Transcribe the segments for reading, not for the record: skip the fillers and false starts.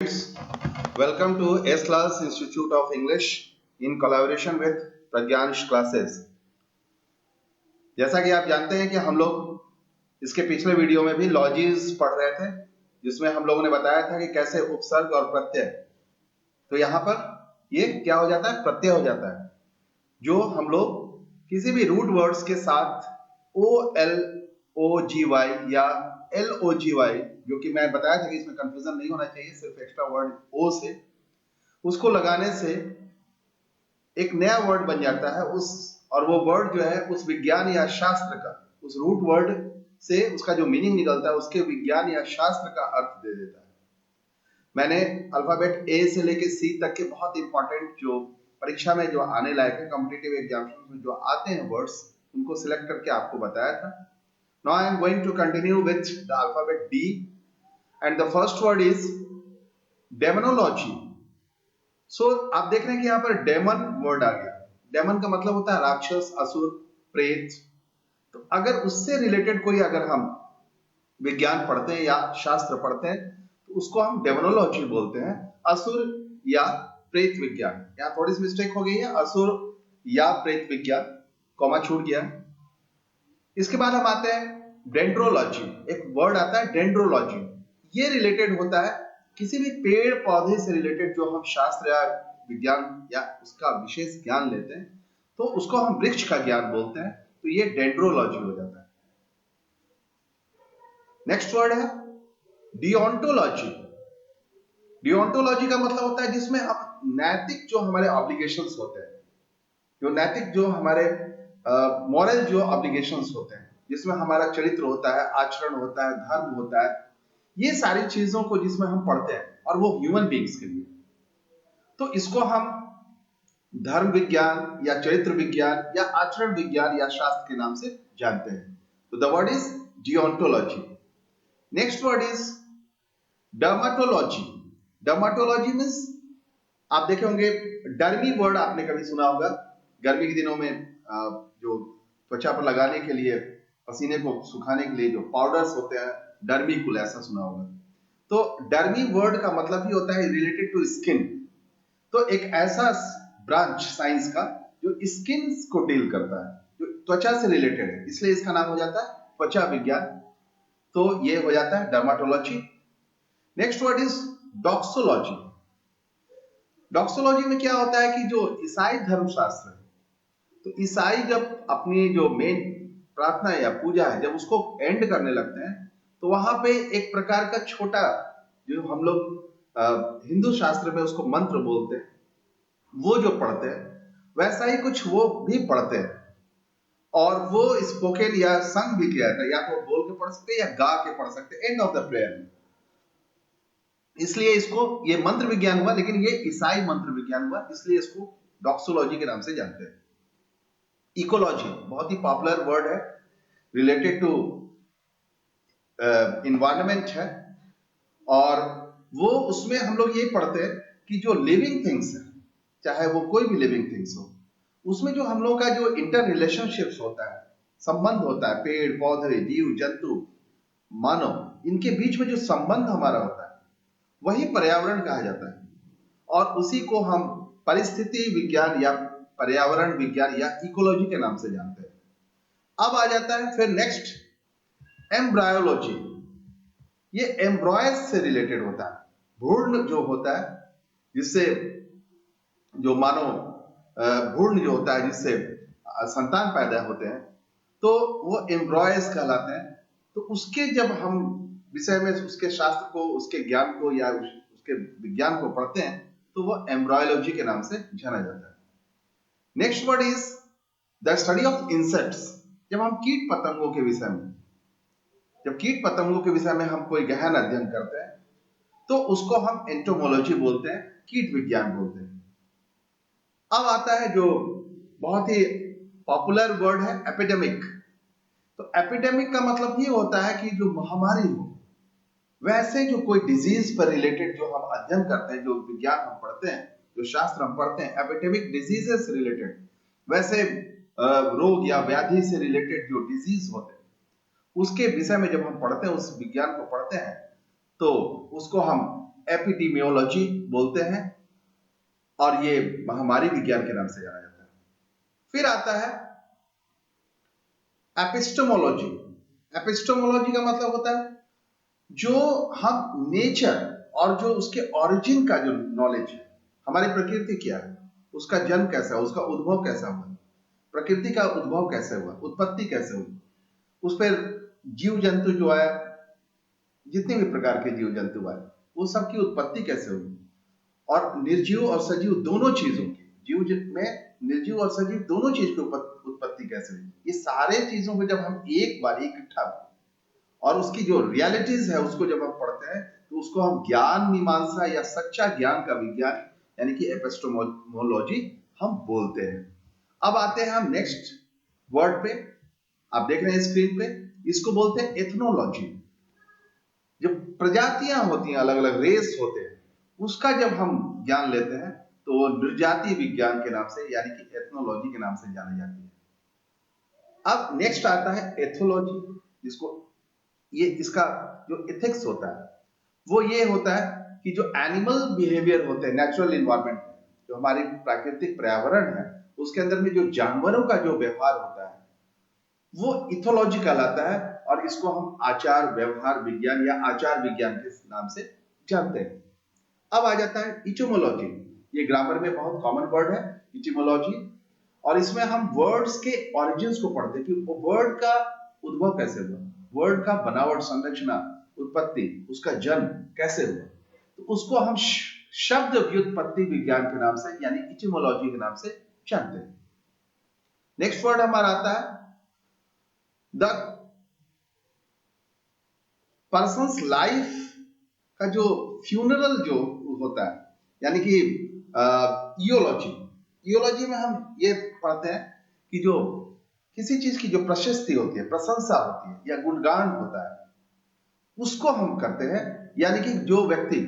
Welcome to S-Class Institute of English in collaboration with Pragyansh classes. जैसा कि आप जानते हैं कि हम लोग इसके पिछले वीडियो में भी लॉजीज पढ़ रहे थे, जिसमें हम लोगों ने बताया था कि कैसे उपसर्ग और प्रत्यय, तो यहाँ पर ये क्या हो जाता है, प्रत्यय हो जाता है। जो हम लोग किसी भी रूट वर्ड्स के साथ OLOGY या LOGY, जो कि मैं बताया था कि इसमें कंफ्यूजन नहीं होना चाहिए, सिर्फ एक्स्ट्रा वर्ड ओ से, उसको लगाने से एक नया वर्ड बन जाता है और वो वर्ड जो है उस विज्ञान या शास्त्र का, उस रूट वर्ड से उसका जो मीनिंग निकलता है उसके विज्ञान या शास्त्र का अर्थ दे देता है। मैंने अल्फाबेट ए से लेके सी तक के बहुत इंपॉर्टेंट जो परीक्षा में जो आने लायक है, कॉम्पिटिटिव एग्जामिनेशन में जो आते हैं वर्ड्स, उनको सिलेक्ट करके आपको बताया था। Now I am going to continue with the alphabet D and the first word is demonology. So आप देख रहे हैं कि यहाँ पर डेमन वर्ड आ गया। डेमन का मतलब होता है राक्षस, असुर, प्रेत। तो अगर उससे रिलेटेड कोई अगर हम विज्ञान पढ़ते हैं या शास्त्र पढ़ते हैं तो उसको हम डेमोनोलॉजी बोलते हैं, असुर या प्रेत विज्ञान। यहाँ थोड़ी सी मिस्टेक हो गई है, असुर या प्रेत विज्ञान, कॉमा छूट गया। इसके बाद हम आते हैं डेंड्रोलॉजी। एक वर्ड आता है डेंड्रोलॉजी, ये रिलेटेड होता है किसी भी पेड़ पौधे से रिलेटेड जो हम शास्त्र या विज्ञान या उसका विशेष ज्ञान लेते हैं, तो उसको हम वृक्ष का ज्ञान बोलते हैं, तो ये डेंड्रोलॉजी हो जाता है। नेक्स्ट वर्ड है डिओन्टोलॉजी। डिओन्टोलॉजी का मतलब होता है जिसमें हम नैतिक जो हमारे ऑब्लिगेशंस होते हैं, जो नैतिक जो हमारे मॉरल जो ऑब्लिगेशंस होते हैं, जिसमें हमारा चरित्र होता है, आचरण होता है, धर्म होता है, ये सारी चीजों को जिसमें हम पढ़ते हैं, और वो ह्यूमन बीइंग्स के लिए, तो इसको हम धर्म विज्ञान या चरित्र विज्ञान या आचरण विज्ञान या शास्त्र के नाम से जानते हैं। तो the word is deontology. Next word is dermatology. Dermatology means, आप देखे होंगे डर्मी वर्ड आपने कभी सुना होगा, गर्मी के दिनों में जो त्वचा पर लगाने के लिए, पसीने को सुखाने के लिए जो पाउडर्स होते हैं, डर्मिकुल, ऐसा सुना होगा। तो डर्मी वर्ड का मतलब ही होता है रिलेटेड टू स्किन। तो एक ऐसा ब्रांच साइंस का जो स्किन को डील करता है, जो त्वचा से रिलेटेड है, इसलिए इसका नाम हो जाता है त्वचा विज्ञान। तो ये हो जाता है dermatology. Next word is doxology. Doxology में क्या होता है कि जो ईसाई धर्मशास्त्र है, तो ईसाई जब अपनी जो मेन प्रार्थना या पूजा है, जब उसको एंड करने लगते हैं, तो वहां पे एक प्रकार का छोटा, जो हम लोग हिंदू शास्त्र में उसको मंत्र बोलते हैं, वो जो पढ़ते हैं वैसा ही कुछ वो भी पढ़ते हैं, और वो स्पोकन या संग भी किया जाता है, या तो बोल के पढ़ सकते हैं या गा के पढ़ सकते हैं एंड ऑफ द प्रेयर में। इसलिए इसको, ये मंत्र विज्ञान हुआ, लेकिन ये ईसाई मंत्र विज्ञान हुआ, इसलिए इसको डॉक्सोलॉजी के नाम से जानते हैं। इकोलॉजी बहुत ही पॉपुलर वर्ड है, रिलेटेड टू इन्वायरमेंट है, और वो उसमें हम लोग ये पढ़ते हैं कि जो लिविंग थिंग्स है, चाहे वो कोई भी लिविंग थिंग्स हो, उसमें जो हम लोग का जो इंटर रिलेशनशिप्स होता है, संबंध होता है, पेड़ पौधे, जीव जंतु, मानव, इनके बीच में जो संबंध हमारा होता है, वही पर्यावरण कहा जाता है, और उसी को हम परिस्थिति विज्ञान या पर्यावरण विज्ञान या इकोलॉजी के नाम से जानते हैं। अब आ जाता है फिर नेक्स्ट एम्ब्रायोलॉजी। ये एम्ब्रॉयज से रिलेटेड होता है, भ्रूण जो होता है, जिससे जो मानव भ्रूण जो होता है, जिससे संतान पैदा होते हैं, तो वो एम्ब्रॉयज कहलाते हैं। तो उसके जब हम विषय में उसके शास्त्र को, उसके ज्ञान को या उसके विज्ञान को पढ़ते हैं, तो वो एम्ब्रॉयलॉजी के नाम से जाना जाता है। Next word is the study of insects. जब हम कीट पतंगों के विषय में, जब कीट पतंगों के विषय में हम कोई गहन अध्ययन करते हैं, तो उसको हम एंटोमोलॉजी बोलते हैं, कीट विज्ञान बोलते हैं। अब आता है जो बहुत ही पॉपुलर वर्ड है, एपिडेमिक। तो एपिडेमिक का मतलब ये होता है कि जो महामारी हो, वैसे जो कोई डिजीज पर रिलेटेड जो हम अध्ययन करते हैं, जो विज्ञान हम पढ़ते हैं, जो शास्त्र हम पढ़ते हैं, एपिडेमिक डिजीजेस से रिलेटेड, वैसे रोग या व्याधि से रिलेटेड जो डिजीज होते हैं, उसके विषय में जब हम पढ़ते हैं, उस विज्ञान को पढ़ते हैं, तो उसको हम एपिडेमियोलॉजी बोलते हैं, और ये महामारी विज्ञान के नाम से जाना जाता है। फिर आता है एपिस्टेमोलॉजी। एपिस्टेमोलॉजी का मतलब होता है जो हम नेचर और जो उसके ओरिजिन का जो नॉलेज है, हमारी प्रकृति क्या है, उसका जन्म कैसा है, उसका उद्भव कैसा हुआ, प्रकृति का उद्भव कैसे हुआ, उत्पत्ति कैसे हुई, उस पर जीव जंतु जो है, जितने भी प्रकार के जीव जंतु आए, वो सबकी उत्पत्ति कैसे हुई, और निर्जीव और सजीव दोनों चीजों की, जीव में निर्जीव और सजीव दोनों चीज की उत्पत्ति कैसे हुई, ये सारे चीजों को जब हम एक बार इकट्ठा और उसकी जो रियलिटीज है उसको जब हम पढ़ते हैं, तो उसको हम ज्ञान मीमांसा या सच्चा ज्ञान का विज्ञान यानी कि एपिस्टेमोलॉजी हम बोलते हैं। अब आते हैं हम नेक्स्ट वर्ड पे, आप देख रहे हैं स्क्रीन पे, इसको बोलते हैं एथनोलॉजी। जब प्रजातियां होती हैं, अलग अलग रेस होते हैं, उसका जब हम ज्ञान लेते हैं तो वो नृजाति विज्ञान के नाम से यानी कि एथनोलॉजी के नाम से जानी जाती है। अब नेक्स्ट आता है एथोलॉजी, जिसको ये इसका जो एथिक्स होता है वो ये होता है कि जो एनिमल बिहेवियर होते हैं नेचुरल इन्वायरमेंट में, जो हमारी प्राकृतिक पर्यावरण है उसके अंदर में जो जानवरों का जो व्यवहार होता है वो इथोलॉजी कहलाता है, और इसको हम आचार व्यवहार विज्ञान या आचार विज्ञान के नाम से जानते हैं। अब आ जाता है इटिमोलॉजी। ये ग्रामर में बहुत कॉमन वर्ड है इटिमोलॉजी, और इसमें हम वर्ड्स के ओरिजिन्स को पढ़ते हैं कि वो वर्ड का उद्भव कैसे हुआ, वर्ड का बनावट, संरचना, उत्पत्ति, उसका जन्म कैसे हुआ, तो उसको हम शब्द व्युत्पत्ति विज्ञान के नाम से यानी इटिमोलॉजी के नाम से जानते हैं। नेक्स्ट वर्ड हमारा आता है द पर्सन्स लाइफ का जो फ्यूनरल जो होता है, यानी कि इयोलॉजी। इयोलॉजी में हम ये पढ़ते हैं कि जो किसी चीज की जो प्रशस्ति होती है, प्रशंसा होती है या गुणगान होता है, उसको हम करते हैं। यानी कि जो व्यक्ति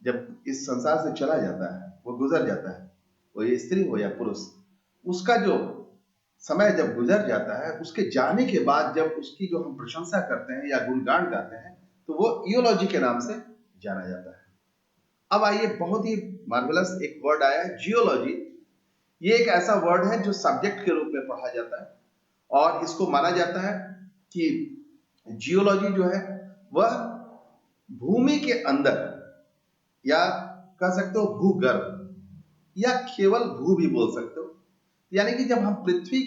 जब इस संसार से चला जाता है, वो गुजर जाता है, वो ये स्त्री हो या पुरुष, उसका जो समय जब गुजर जाता है, उसके जाने के बाद जब उसकी जो हम प्रशंसा करते हैं या गुणगान गाते हैं, तो वो इयोलॉजी के नाम से जाना जाता है। अब आइए, बहुत ही मार्वेलस एक वर्ड आया है जियोलॉजी। ये एक ऐसा वर्ड है जो सब्जेक्ट के रूप में पढ़ा जाता है, और इसको माना जाता है कि जियोलॉजी जो है वह भूमि के अंदर, या कह सकते हो भूगर्भ, या केवल भू भी बोल सकते हो, यानी कि जब हम पृथ्वी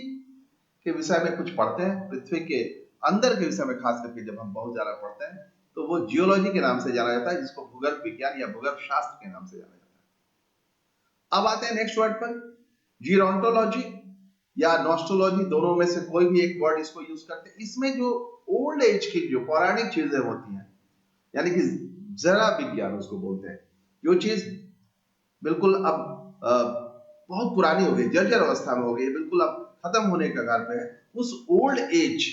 के विषय में कुछ पढ़ते हैं, पृथ्वी के अंदर के विषय में खास करके जब हम बहुत ज्यादा पढ़ते हैं, तो वो जियोलॉजी के नाम से जाना जाता है, जिसको भूगर्भ विज्ञान या भूगर्भ शास्त्र के नाम से जाना जाता है। अब आते हैं नेक्स्ट वर्ड पर, जीरोंटोलॉजी या नॉस्टोलॉजी, दोनों में से कोई भी एक वर्ड इसको यूज करते हैं। इसमें जो ओल्ड एज की जो पौराणिक चीजें होती हैं, यानी कि जरा विज्ञान उसको बोलते हैं, जो चीज बिल्कुल अब बहुत पुरानी हो गई, जर्जर अवस्था में हो गई, बिल्कुल अब खत्म होने के कगार पे है, उस ओल्ड एज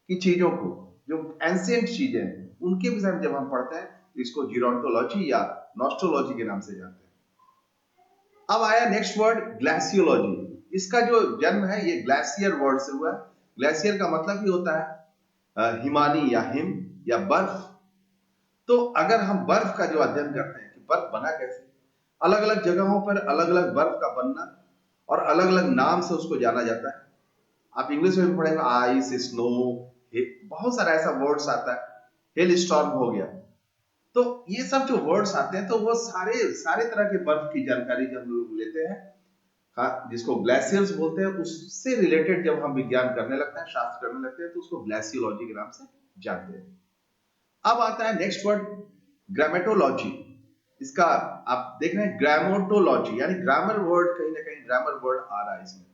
की चीजों को, जो एंशिएंट चीजें हैं, उनके विषय में जब हम पढ़ते हैं तो इसको जीरोंटोलॉजी या नॉस्टोलॉजी के नाम से जानते हैं। अब आया नेक्स्ट वर्ड ग्लेशियोलॉजी। इसका जो जन्म है ये ग्लेशियर वर्ड से हुआ है। ग्लेशियर का मतलब ही होता है हिमानी या हिम या बर्फ। तो अगर हम बर्फ का जो अध्ययन करते हैं कि बर्फ बना कैसे, अलग अलग जगहों पर अलग अलग बर्फ का बनना और अलग अलग नाम से उसको जाना जाता है। आप इंग्लिश में भी पढ़ेंगे, आइस, स्नो, बहुत सारा ऐसा वर्ड्स आता है, हेल स्टॉर्म हो गया। तो ये सब जो वर्ड्स आते हैं, तो वो सारे सारे तरह के बर्फ की जानकारी जब हम लोग लेते हैं, जिसको ग्लेशियर्स बोलते हैं, उससे रिलेटेड जब हम विज्ञान करने लगते हैं, शास्त्र करने लगते हैं, तो उसको ग्लेशियोलॉजी के नाम से जानते हैं। अब आता है नेक्स्ट वर्ड ग्रामेटोलॉजी। इसका आप देख रहे हैं ग्रामोटोलॉजी, यानी ग्रामर वर्ड, कहीं ना कहीं ग्रामर वर्ड आ रहा है इसमें।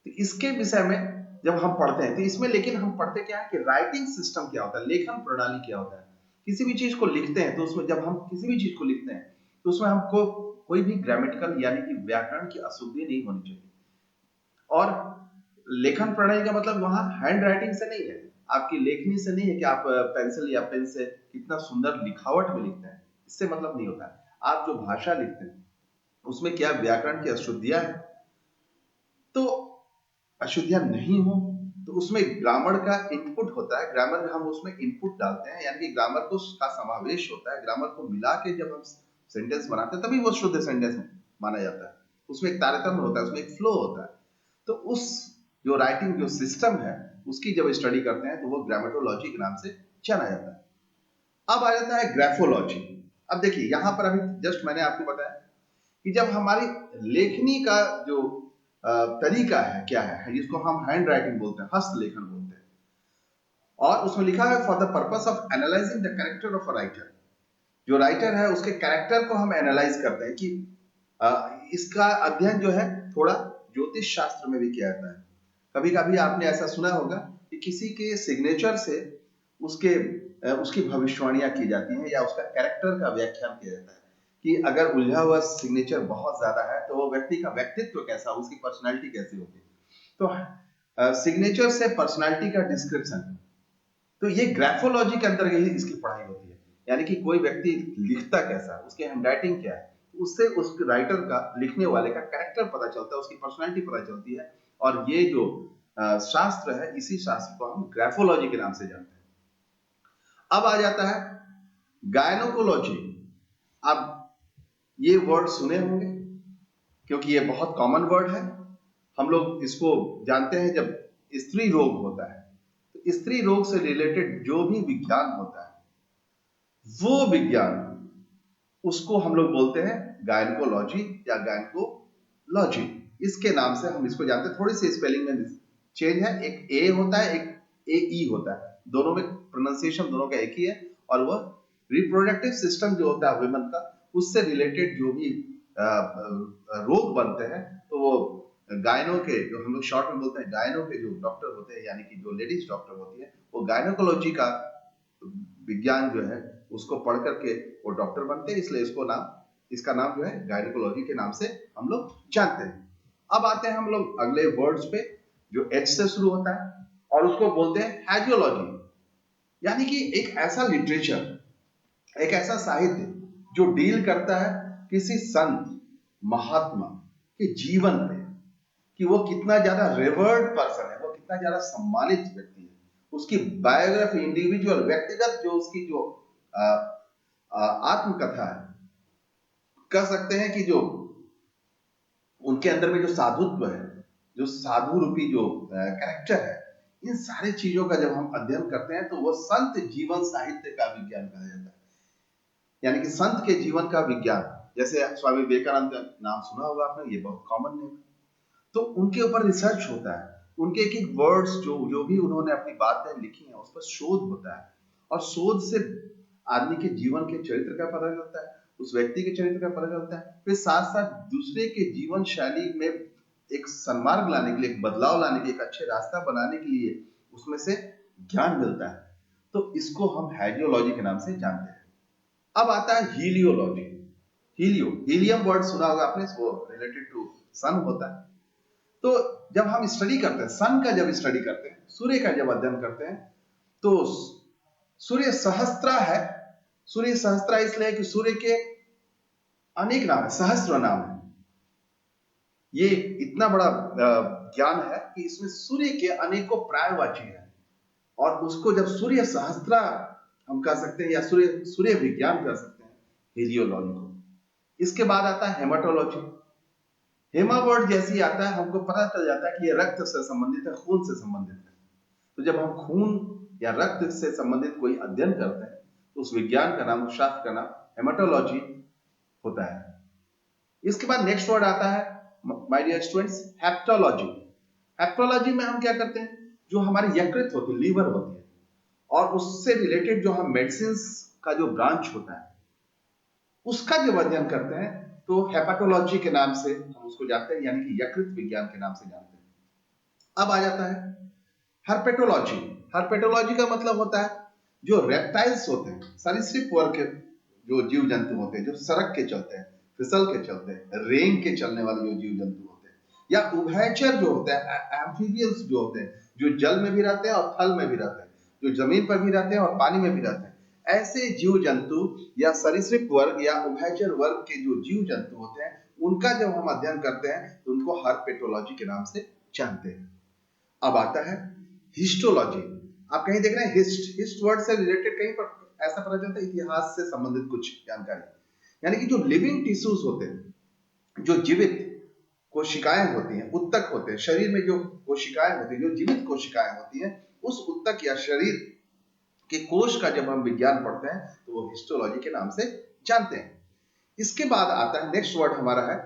तो इसके विषय में जब हम पढ़ते हैं तो इसमें, लेकिन हम पढ़ते क्या है कि राइटिंग सिस्टम क्या होता है, लेखन प्रणाली क्या होता है। किसी भी चीज को लिखते हैं तो उसमें, जब हम किसी भी चीज को लिखते हैं तो उसमें हमको कोई भी ग्रामेटिकल यानी कि व्याकरण की अशुद्धि नहीं होनी चाहिए। और लेखन प्रणाली का मतलब वहां हैंड राइटिंग से नहीं है, आपकी लेखनी से नहीं है कि आप पेंसिल या पेन से कितना सुंदर लिखावट में लिखते हैं, इससे मतलब नहीं होता है। आप जो भाषा लिखते हैं उसमें क्या व्याकरण की अशुद्धियां हैं, तो अशुद्धियां नहीं हो तो उसमें ग्रामर का इनपुट होता है, ग्रामर हम उसमें इनपुट डालते हैं, यानी कि ग्रामर को का समावेश होता है, ग्रामर को मिला के जब हम सेंटेंस बनाते हैं तभी वो शुद्ध सेंटेंस माना जाता है। उसमें एक तारतम्य होता है, उसमें एक फ्लो होता है। तो उस जो राइटिंग जो सिस्टम है उसकी जब स्टडी करते हैं तो वो ग्रामेटोलॉजी के नाम से जाना जाता है। अब आ जाता है ग्राफोलॉजी। अब देखिए यहां पर अभी जस्ट मैंने आपको बताया कि जब हमारी लेखनी का जो तरीका है क्या है, जिसको हम हैंड राइटिंग बोलते हैं, हस्तलेखन बोलते हैं, और उसमें लिखा है for the purpose of analysing the character of a writer. जो राइटर है उसके कैरेक्टर को हम एनालाइज करते हैं कि इसका अध्ययन जो है थोड़ा ज्योतिष शास्त्र में भी किया जाता है। कभी कभी आपने ऐसा सुना होगा कि किसी के सिग्नेचर से उसके उसकी भविष्यवाणियां की जाती हैं या उसका कैरेक्टर का व्याख्यान किया जाता है कि अगर उलझा हुआ सिग्नेचर बहुत ज्यादा है तो वो व्यक्ति का व्यक्तित्व कैसा, उसकी पर्सनालिटी कैसी होगी। तो सिग्नेचर से पर्सनालिटी का डिस्क्रिप्शन, तो ये ग्राफोलॉजी के अंदर ही इसकी पढ़ाई होती है। यानी कि कोई व्यक्ति लिखता कैसा, उसकी हैंडराइटिंग क्या है, उससे उस राइटर का, लिखने वाले का कैरेक्टर पता चलता है, उसकी पर्सनालिटी पता चलती है। और ये जो शास्त्र है, इसी शास्त्र को हम ग्राफोलॉजी के नाम से जानते हैं। अब आ जाता है गायनोकोलॉजी। अब ये वर्ड सुने होंगे क्योंकि ये बहुत कॉमन वर्ड है। हम लोग इसको जानते हैं जब स्त्री रोग होता है तो स्त्री रोग से रिलेटेड जो भी विज्ञान होता है वो विज्ञान, उसको हम लोग बोलते हैं गायनकोलॉजी या गायनकोलॉजी। इसके नाम से हम इसको जानते हैं। थोड़ी सी स्पेलिंग में चेंज है, एक ए होता है, एक ए ई होता है, दोनों में प्रोनाउंसिएशन दोनों का एक ही है। और वह रिप्रोडक्टिव सिस्टम जो होता है वुमेन का, उससे रिलेटेड जो भी रोग बनते हैं तो वो गायनों के, जो हम लोग शॉर्ट में बोलते हैं गायनों के जो डॉक्टर होते हैं, यानी कि जो लेडीज डॉक्टर होती है, वो गायनोकोलॉजी का विज्ञान जो है उसको पढ़ करके वो डॉक्टर बनते हैं। इसलिए इसका नाम जो है गायनोकोलॉजी के नाम से हम लोग जानते हैं। अब आते हैं हम लोग अगले वर्ड्स पे जो एच से शुरू होता है और उसको बोलते हैं हैजियोलॉजी। यानी कि एक ऐसा लिटरेचर, एक ऐसा साहित्य जो डील करता है किसी संत महात्मा के जीवन पे, कि वो कितना ज्यादा रिवर्ड पर्सन है, वो कितना ज्यादा सम्मानित व्यक्ति है, उसकी बायोग्राफी, इंडिविजुअल, व्यक्तिगत जो उसकी जो आत्मकथा है, कह सकते हैं कि जो उनके अंदर में जो साधुत्व है, जो साधु रूपी जो कैरेक्टर है, इन सारी चीजों का जब हम अध्ययन करते हैं तो वो संत जीवन साहित्य का विज्ञान कहा जाता है। यानी कि संत के जीवन का विज्ञान, जैसे स्वामी विवेकानंद का नाम सुना होगा आपने, ये बहुत कॉमन नेम। तो उनके ऊपर रिसर्च होता है, उनके एक एक वर्ड्स जो भी उन्होंने अपनी बातें लिखी हैं उस पर शोध होता है, और शोध से आदमी के जीवन के चरित्र का पता चलता है, उस व्यक्ति के चरित्र का पता चलता है। फिर साथ साथ दूसरे के जीवन शैली में एक सन्मार्ग लाने के लिए, एक बदलाव लाने के लिए, एक अच्छे रास्ता बनाने के लिए उसमें से ज्ञान मिलता है। तो इसको हम हाइड्रोलॉजी के नाम से जानते हैं। अब आता है हीलियोलॉजी। हीलियम वर्ड सुना होगा आपने, वो रिलेटेड टू सन होता है। तो जब हम स्टडी करते हैं सन का, जब स्टडी करते हैं, सूर्य का जब अध्ययन करते हैं, तो सूर्य सहस्त्रा है। सूर्य सहस्त्रा इसलिए कि सूर्य के अनेक नाम है, सहस्त्र नाम है। ये इतना बड़ा ज्ञान है कि इसमें सूर्य के अनेकों पर्यायवाची है, और उसको जब सूर्य सहस्त्रा हम कह सकते हैं या सूर्य विज्ञान कह सकते हैं, हीलियोलॉजी को। इसके बाद आता है हेमाटोलॉजी। हेमा वर्ड जैसे ही आता है हमको पता चल जाता है कि ये रक्त से संबंधित है, खून से संबंधित है। तो जब हम खून या रक्त से संबंधित कोई अध्ययन करते हैं तो उस विज्ञान का नाम, उस शास्त्र का नाम हेमाटोलॉजी होता है। इसके बाद नेक्स्ट वर्ड आता है my dear students, heptology. Heptology में हम क्या करते हैं, जो हमारी यकृत होती है, लीवर होती है, और उससे रिलेटेड जो हम मेडिसिन का जो ब्रांच होता है उसका जब अध्ययन करते हैं तो हेपाटोलॉजी के नाम से हम उसको जानते हैं, यानी कि यकृत विज्ञान के नाम से जानते हैं। अब आ जाता है हर्पेटोलॉजी। हर्पेटोलॉजी का मतलब होता है जो रेप्टाइल्स होते हैं, सरीसृप वर्ग के जो जीव जंतु होते हैं, जो सड़क के चलते हैं, फिसल के चलते हैं, रेंग के चलने वाले जो जीव जंतु होते हैं, या उभयचर जो होते हैं, एम्फीबियंस जो होते हैं, जो जल में भी रहते हैं और थल में भी रहते हैं, जो जमीन पर भी रहते हैं और पानी में भी रहते हैं, ऐसे जीव जंतु या सरीसृप वर्ग या उभयचर वर्ग के जो जीव जंतु होते हैं, उनका जब हम अध्ययन करते हैं तो उनको हर्पेटोलॉजी के नाम से जानते हैं। अब आता है हिस्टोलॉजी, आप कहीं देख रहे हैं हिस्ट वर्ड से रिलेटेड, कहीं पर ऐसा पता चलता है इतिहास से संबंधित कुछ जानकारी, यानी कि जो लिविंग टिश्यूज होते हैं, जो जीवित कोशिकाएं होती हैं, उत्तक होते हैं, शरीर में जो कोशिकाएं होती हैं, जो जीवित कोशिकाएं होती हैं, उस उत्तक या शरीर के कोश का जब हम विज्ञान पढ़ते हैं तो वो हिस्टोलॉजी के नाम से जानते हैं। इसके बाद आता है नेक्स्ट वर्ड हमारा है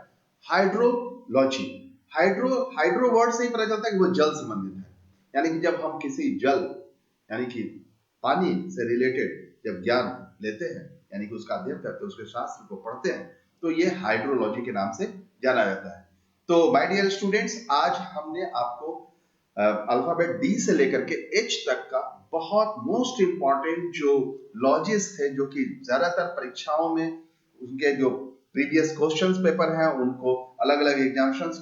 हाइड्रोलॉजी। हाइड्रो वर्ड से ही पता चलता है कि वो जल संबंधित है, यानी कि जब हम किसी जल यानी कि पानी से रिलेटेड जब ज्ञान लेते हैं, यानी कि उसका अध्ययन करते हैं, उसके शास्त्र को पढ़ते हैं, तो ये हाइड्रोलॉजी के नाम से जाना जाता है। तो माय डियर स्टूडेंट्स, आज हमने आपको अल्फाबेट डी से लेकर के एच तक का बहुत मोस्ट इंपॉर्टेंट जो लॉजिस थे, जो कि ज्यादातर परीक्षाओं में उनके जो प्रीवियस क्वेश्चंस पेपर हैं उनको अलग अलग एग्जामिनेशंस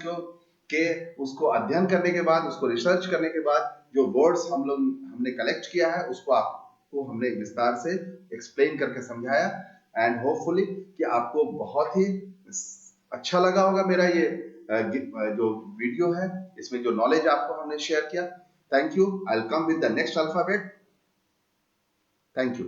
के उसको अध्ययन करने के बाद, उसको रिसर्च करने के बाद जो वर्ड्स हमने कलेक्ट किया है उसको आपको हमने विस्तार से एक्सप्लेन करके समझाया, एंड होपफुली कि आपको बहुत ही अच्छा लगा होगा मेरा ये जो वीडियो है, इसमें जो नॉलेज आपको हमने शेयर किया। Thank you. I will come with the next alphabet. Thank you.